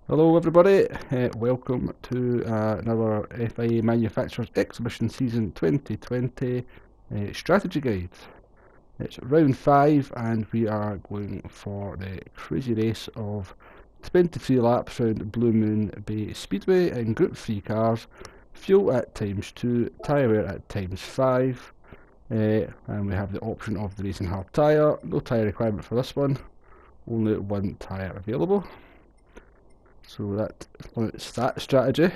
Hello everybody, welcome to another FIA Manufacturers Exhibition Season 2020 strategy guide. It's round 5 and we are going for the crazy race of 23 laps round Blue Moon Speedway in Group 3 cars, fuel at ×2, tyre wear at ×5, and we have the option of the racing hard tyre. No tyre requirement for this one, only one tyre available. So that's that strategy.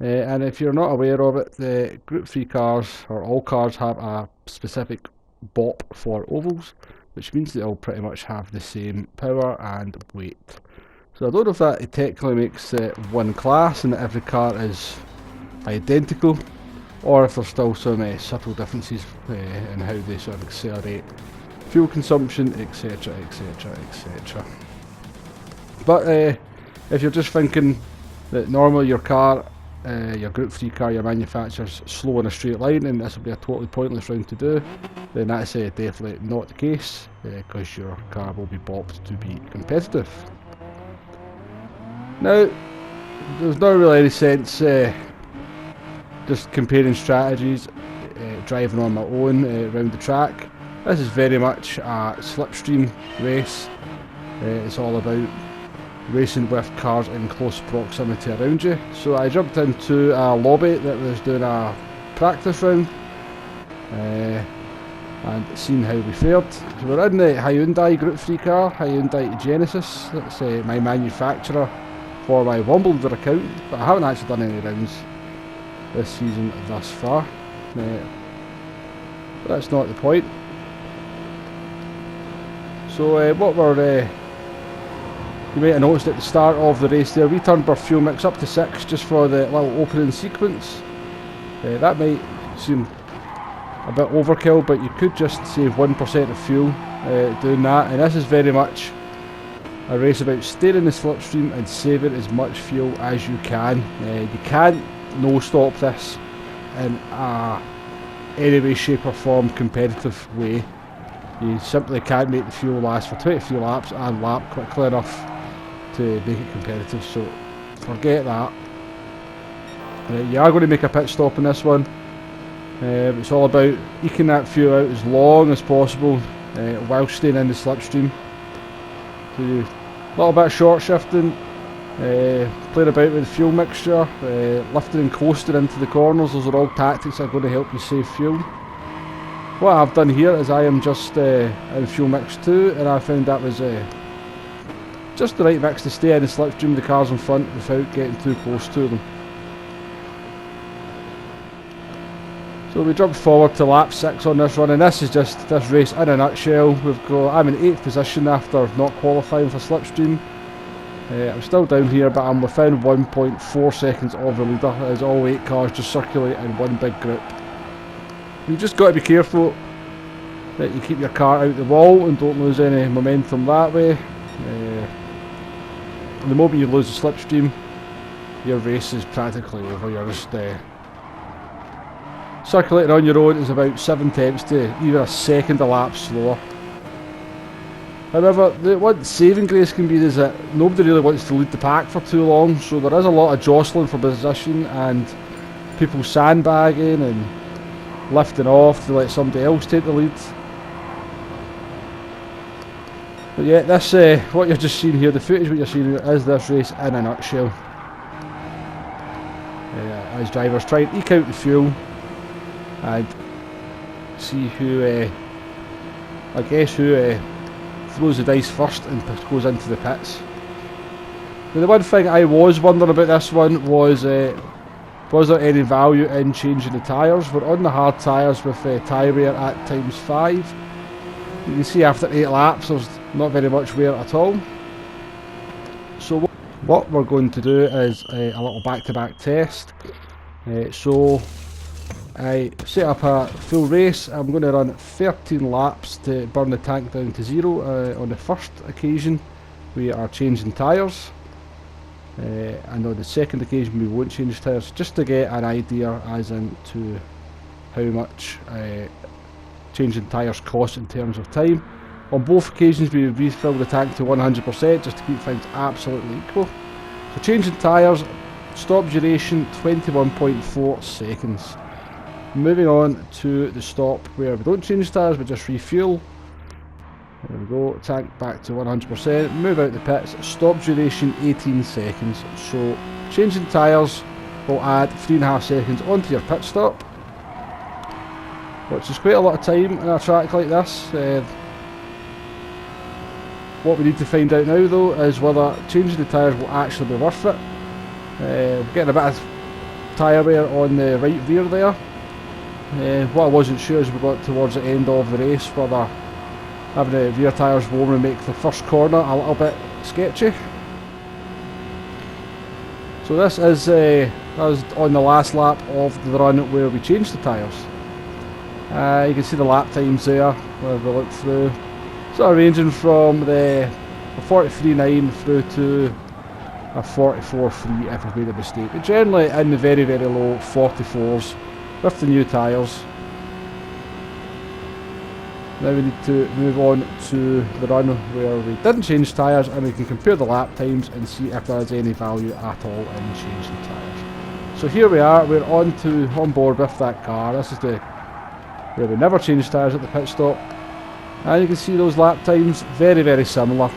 And if you're not aware of it, the Group 3 cars, or all cars, have a specific BOP for ovals, which means they all pretty much have the same power and weight. So I don't know if that technically makes it one class and that every car is identical, or if there's still some subtle differences in how they sort of accelerate fuel consumption, etc, etc, etc. But if you're just thinking that normally your car, your Group 3 car, your manufacturer's slow in a straight line and this will be a totally pointless round to do, then that's definitely not the case, because your car will be bopped to be competitive. Now, there's not really any sense just comparing strategies, driving on my own around the track. This is very much a slipstream race. It's all about racing with cars in close proximity around you. So I jumped into a lobby that was doing a practice round and seen how we fared. So we're in the Hyundai Group 3 car, Hyundai Genesis. That's my manufacturer for my Wimbledon account, but I haven't actually done any rounds this season thus far. But that's not the point. So what we're you might have noticed at the start of the race there, we turned our fuel mix up to 6 just for the little opening sequence. That might seem a bit overkill, but you could just save 1% of fuel doing that. And this is very much a race about staying in the slipstream and saving as much fuel as you can. You can't no-stop this in any way, shape or form competitive way. You simply can't make the fuel last for 23 laps and lap quickly enough to make it competitive, so forget that. You are going to make a pit stop in this one. It's all about eking that fuel out as long as possible while staying in the slipstream. So a little bit of short shifting, playing about with the fuel mixture, lifting and coasting into the corners. Those are all tactics that are going to help you save fuel. What I've done here is I am just in fuel mix 2, and I found that was just the right mix to stay in the slipstream of the cars in front without getting too close to them. So we jumped forward to lap 6 on this run, and this is just this race in a nutshell. I'm in 8th position after not qualifying for slipstream. I'm still down here, but I'm within 1.4 seconds of the leader as all 8 cars just circulate in one big group. You've just got to be careful that you keep your car out the wall and don't lose any momentum that way. The moment you lose the slipstream, your race is practically over. You're just circulating on your own is about 7 tenths to even a second a lap slower. However, what saving grace can be is that nobody really wants to lead the pack for too long, so there is a lot of jostling for position and people sandbagging and lifting off to let somebody else take the lead. But yeah, this what you're just seeing here, the footage what you're seeing is this race in a nutshell. As drivers try and eke out the fuel and see who, who throws the dice first and goes into the pits. Now, the one thing I was wondering about this one was there any value in changing the tyres? We're on the hard tyres with tyre wear at ×5. You can see after 8 laps there's not very much wear at all. So what we're going to do is a little back-to-back test. So I set up a full race. I'm going to run 13 laps to burn the tank down to 0. On the first occasion we are changing tyres, and on the second occasion we won't change tyres, just to get an idea as into how much changing tyres cost in terms of time. On both occasions we refill the tank to 100% just to keep things absolutely equal. So changing tyres, stop duration 21.4 seconds. Moving on to the stop where we don't change tyres, we just refuel. There we go, tank back to 100%, move out the pits, stop duration 18 seconds. So changing tyres will add 3.5 seconds onto your pit stop, which is quite a lot of time in a track like this. What we need to find out now though is whether changing the tyres will actually be worth it. We're getting a bit of tyre wear on the right rear there. What I wasn't sure as we got towards the end of the race, whether having the rear tyres warm and make the first corner a little bit sketchy. So this is us on the last lap of the run where we changed the tyres. You can see the lap times there where we look through, sort of ranging from a 43.9 through to a 44.3 if we've made a mistake, but generally in the very low 44s with the new tyres. Now we need to move on to the run where we didn't change tyres, and we can compare the lap times and see if there is any value at all in changing tyres. So here we are, we're on board with that car. This is where we never changed tyres at the pit stop, and you can see those lap times very similar.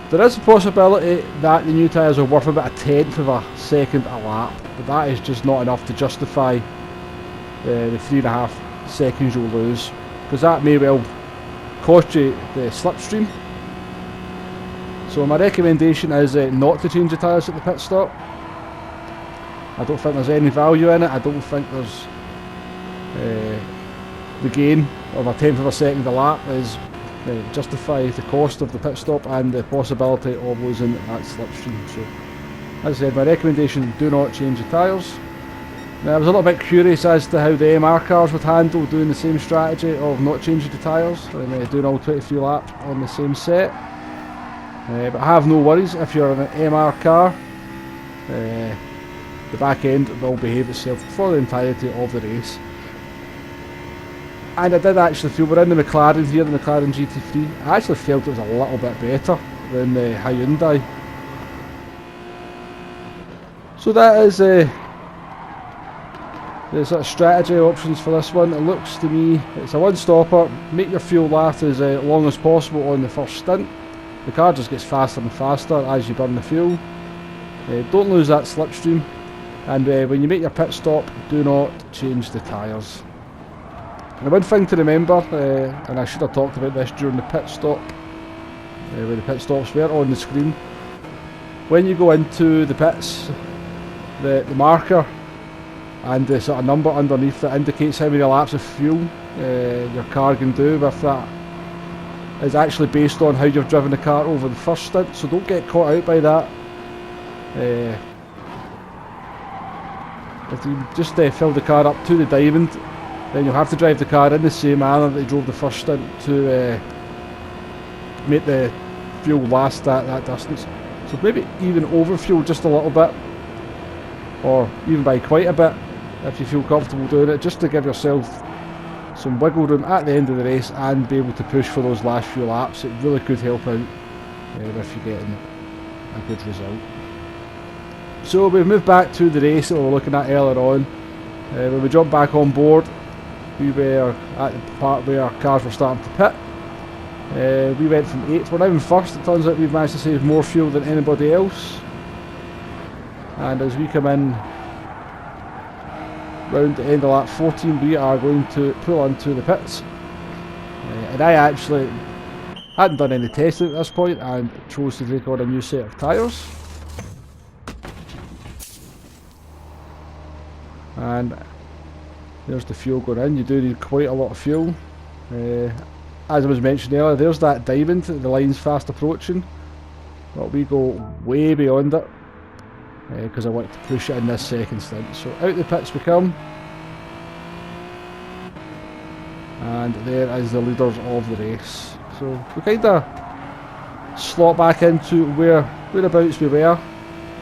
There is a possibility that the new tyres are worth about 1/10 of a second a lap, but that is just not enough to justify the 3.5 seconds you'll lose, because that may well cost you the slipstream. So my recommendation is not to change the tyres at the pit stop. I don't think there's any value in it. I don't think there's the gain of 1/10 of a second a lap is justifies the cost of the pit stop and the possibility of losing that slipstream. So as I said, my recommendation, do not change the tyres. Now, I was a little bit curious as to how the MR cars would handle doing the same strategy of not changing the tyres and doing all 23 laps on the same set. But have no worries, if you're in an MR car, the back end will behave itself for the entirety of the race. And I did actually feel, we're in the McLaren here, the McLaren GT3, I actually felt it was a little bit better than the Hyundai. So that is the sort of strategy options for this one. It looks to me, it's a one-stopper, make your fuel last as long as possible on the first stint. The car just gets faster and faster as you burn the fuel. Don't lose that slipstream, and when you make your pit stop, do not change the tyres. And one thing to remember, and I should have talked about this during the pit stop, where the pit stops were on the screen. When you go into the pits, the marker and the sort of number underneath that indicates how many laps of fuel your car can do with that is actually based on how you've driven the car over the first stint, so don't get caught out by that. If you just fill the car up to the diamond, then you'll have to drive the car in the same manner that you drove the first stint to make the fuel last that distance. So maybe even overfuel just a little bit, or even by quite a bit if you feel comfortable doing it, just to give yourself some wiggle room at the end of the race and be able to push for those last few laps. It really could help out if you're getting a good result. So we've moved back to the race that we were looking at earlier on. When we jumped back on board, we were at the part where our cars were starting to pit. We went from 8th, we're now in 1st. It turns out we've managed to save more fuel than anybody else. And as we come in round the end of lap 14, we are going to pull onto the pits. And I actually hadn't done any testing at this point and chose to take on a new set of tyres. And there's the fuel going in. You do need quite a lot of fuel. As I was mentioning earlier, there's that diamond, the line's fast approaching, but we go way beyond it because I want to push it in this second stint. So out the pits we come, and there is the leaders of the race. So we kind of slot back into whereabouts we were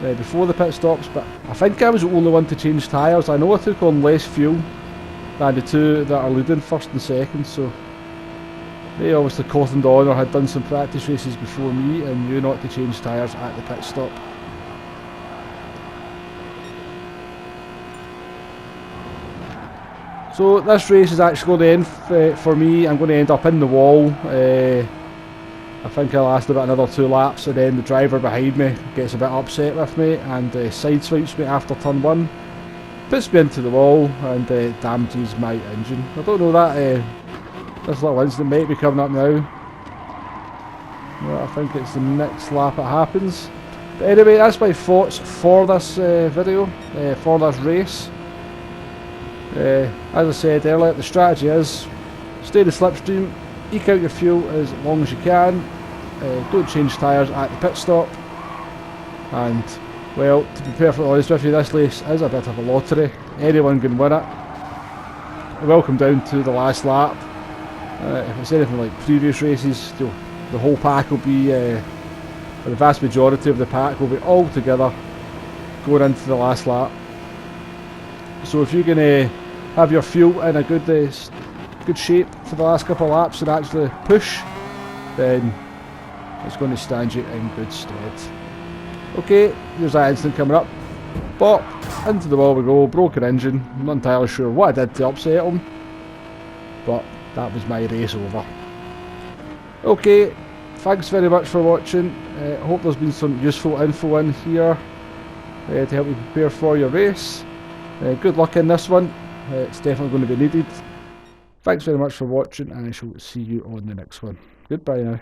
before the pit stops, but I think I was the only one to change tyres. I know I took on less fuel than the two that are leading first and second, so They obviously cautioned on or had done some practice races before me and knew not to change tyres at the pit stop. So this race is actually going to end for me. I'm going to end up in the wall. I think I lasted about another 2 laps, and then the driver behind me gets a bit upset with me and sideswipes me after turn 1, puts me into the wall and damages my engine. I don't know that this little incident might be coming up now. Well, I think it's the next lap it happens. But anyway, that's my thoughts for this video, for this race. As I said earlier, the strategy is stay the slipstream, eke out your fuel as long as you can, don't change tyres at the pit stop, and well, to be perfectly honest with you, this race is a bit of a lottery. Anyone can win it. Welcome down to the last lap. If it's anything like previous races, the whole pack will be, or the vast majority of the pack will be all together going into the last lap. So if you can have your fuel in a good shape for the last couple of laps and actually push, then it's going to stand you in good stead. Okay, here's that incident coming up. Bop, into the wall we go, broken engine. I'm not entirely sure what I did to upset him, but that was my race over. Okay, thanks very much for watching. Hope there's been some useful info in here to help you prepare for your race. Good luck in this one, it's definitely going to be needed. Thanks very much for watching, and I shall see you on the next one. Goodbye now.